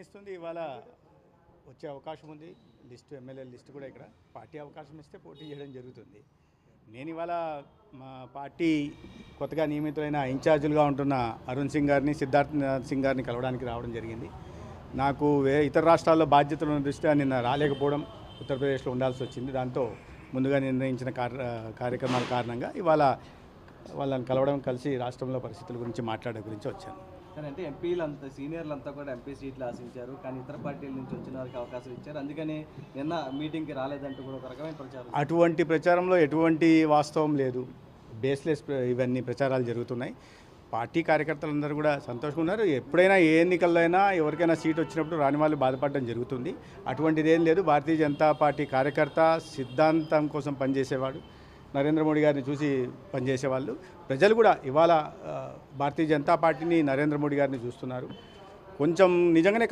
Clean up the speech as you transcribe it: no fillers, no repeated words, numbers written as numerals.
ఇస్తుంది ఇవాళ వచ్చే అవకాశం ఉంది. ఎమ్మెల్యే లిస్టు కూడా ఇక్కడ పార్టీ అవకాశం ఇస్తే పోటీ చేయడం జరుగుతుంది. నేను ఇవాళ మా పార్టీ కొత్తగా నియమితులైన ఇన్ఛార్జీలుగా ఉంటున్న అరుణ్ సింగ్ గారిని, సిద్ధార్థ్ సింగ్ గారిని కలవడానికి రావడం జరిగింది. నాకు ఇతర రాష్ట్రాల్లో బాధ్యతలు ఉన్న దృష్ట్యా నిన్న రాలేకపోవడం, ఉత్తరప్రదేశ్లో ఉండాల్సి వచ్చింది. దాంతో ముందుగా నిర్ణయించిన కార్యక్రమాల కారణంగా ఇవాళ వాళ్ళని కలవడం, కలిసి రాష్ట్రంలో పరిస్థితుల గురించి మాట్లాడే గురించి వచ్చాను. కానీ అంటే ఎంపీలంతా సీనియర్లంతా కూడా ఎంపీ సీట్లు ఆశించారు, కానీ ఇతర పార్టీల నుంచి వచ్చిన వారికి అవకాశం ఇచ్చారు. అందుకని నిన్న మీటింగ్కి రాలేదంటూ కూడా ఒక రకమైన ప్రచారం. అటువంటి ప్రచారంలో ఎటువంటి వాస్తవం లేదు. బేస్లెస్ ఇవన్నీ ప్రచారాలు జరుగుతున్నాయి. పార్టీ కార్యకర్తలందరూ కూడా సంతోషంగా ఉన్నారు. ఎప్పుడైనా ఏ ఎన్నికల్లో అయినా ఎవరికైనా సీట్ వచ్చినప్పుడు రాని వాళ్ళు బాధపడడం జరుగుతుంది. అటువంటిది ఏం లేదు. భారతీయ జనతా పార్టీ కార్యకర్త సిద్ధాంతం కోసం పనిచేసేవాడు, నరేంద్ర మోడీ గారిని చూసి పనిచేసేవాళ్ళు. ప్రజలు కూడా ఇవాళ భారతీయ జనతా పార్టీని, నరేంద్ర మోడీ గారిని చూస్తున్నారు. కొంచెం నిజంగానే